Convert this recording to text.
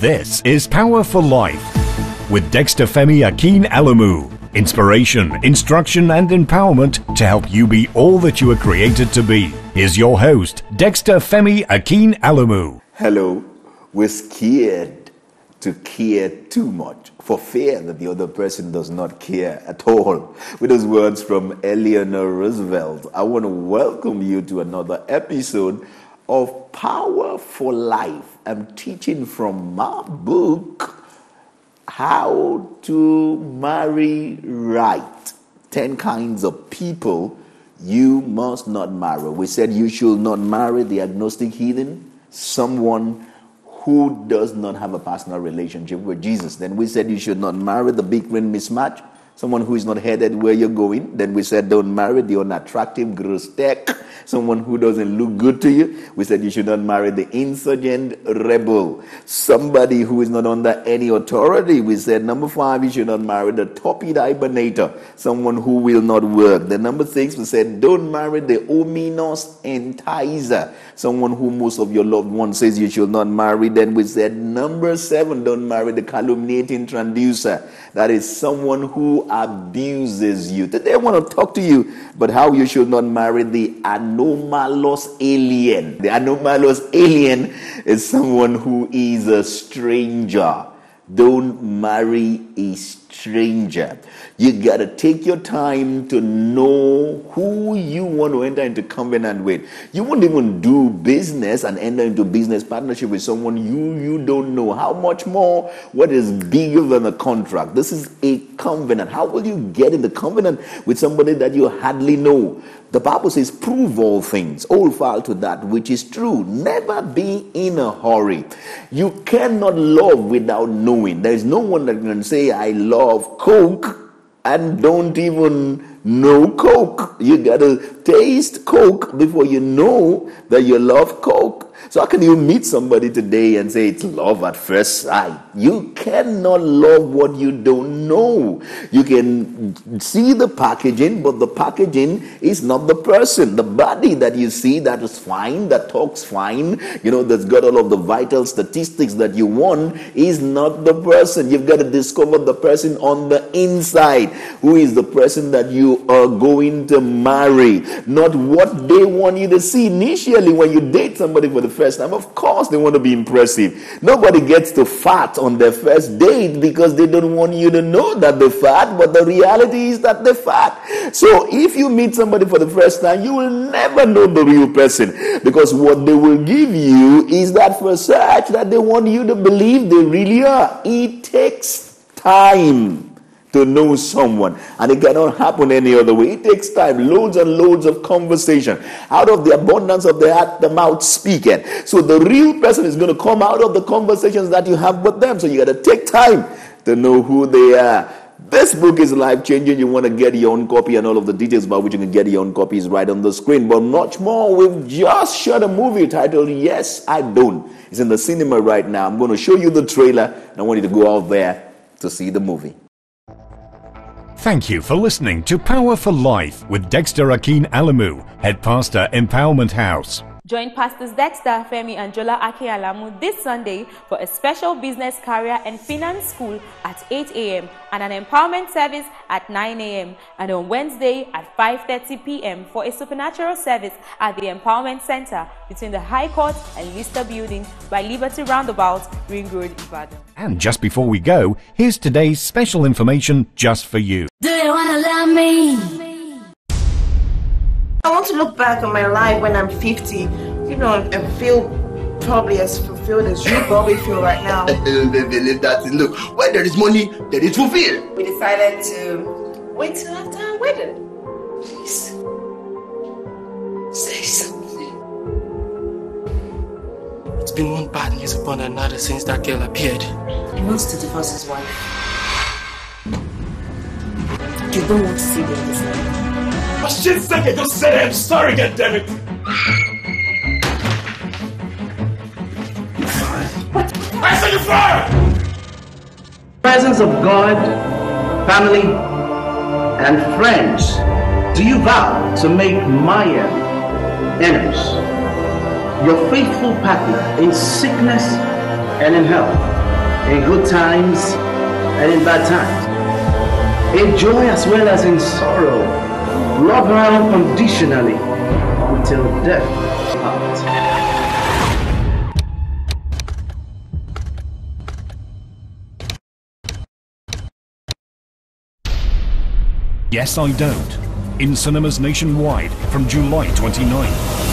This is Power for Life with Dexter Femi Akin Alamu. Inspiration, instruction, and empowerment to help you be all that you are created to be. Here's your host, Dexter Femi Akin Alamu. Hello. We're scared to care too much for fear that the other person does not care at all. With those words from Eleanor Roosevelt, I want to welcome you to another episode of Power for Life. I'm teaching from my book, How to Marry Right. 10 kinds of people you must not marry. We said you should not marry the agnostic heathen, someone who does not have a personal relationship with Jesus. Then we said you should not marry the big brain mismatch, someone who is not headed where you're going. Then we said don't marry the unattractive grostek, someone who doesn't look good to you. We said you should not marry the insurgent rebel, somebody who is not under any authority. We said number 5, you should not marry the torpid hibernator, someone who will not work. Then number 6, we said don't marry the ominous enticer, someone who most of your loved ones says you should not marry. Then we said number 7, don't marry the calumniating transducer, that is someone who abuses you. Today I want to talk to you about how you should not marry the anomalous alien. The anomalous alien is someone who is a stranger. Don't marry a stranger. You got to take your time to know who you want to enter into covenant with. You won't even do business and enter into business partnership with someone you don't know. How much more what is bigger than a contract? This is a covenant. How will you get in the covenant with somebody that you hardly know? The Bible says, prove all things, hold fast to that which is true. Never be in a hurry. You cannot love without knowing. There is no one that can say, I love Coke, and don't even know Coke. You got to taste Coke before you know that you love Coke. So how can you meet somebody today and say it's love at first sight? You cannot love what you don't know. You can see the packaging, but the packaging is not the person. The body that you see that is fine, that talks fine, that's got all of the vital statistics that you want, is not the person. You've got to discover the person on the inside. Who is the person that you are going to marry? Not what they want you to see. Initially, when you date somebody for the first time, of course they want to be impressive. Nobody gets to fat on their first date because they don't want you to know that they're fat, but the reality is that they're fat. So if you meet somebody for the first time, you will never know the real person, because what they will give you is that facade that they want you to believe they really are. It takes time to know someone, and it cannot happen any other way. It takes time, loads and loads of conversation. Out of the abundance of the heart, the mouth speaketh. So the real person is going to come out of the conversations that you have with them. So you got to take time to know who they are. This book is life-changing. You want to get your own copy, and all of the details about which you can get your own copy is right on the screen. But much more, we've just shot a movie titled Yes, I Don't. It's in the cinema right now. I'm going to show you the trailer, and I want you to go out there to see the movie. Thank you for listening to Power for Life with Dexter Akin Alamu, Head Pastor, Empowerment House. Join Pastors Dexter, Femi, and Jola Akin Alamu this Sunday for a special business, career, and finance school at 8 a.m. and an empowerment service at 9 a.m. and on Wednesday at 5:30 p.m. for a supernatural service at the Empowerment Center between the High Court and Lister Building by Liberty Roundabout, Ring Road, Ibadan. And just before we go, here's today's special information just for you. Do you want to love me? I want to look back on my life when I'm 50, and feel probably as fulfilled as you probably feel right now. Look, where there is money, there is fulfilled. We decided to wait till after our wedding. Please, say something. It's been one bad news upon another since that girl appeared. He wants to divorce his wife. You don't want to see the other side. For shit's sake, I just said I'm sorry, goddammit! I said you're fired! Presence of God, family, and friends, do you vow to make Maya enemies your faithful partner in sickness and in health? in good times and in bad times, in joy as well as in sorrow. Love her unconditionally until death part. Yes, I Don't, in cinemas nationwide from July 29.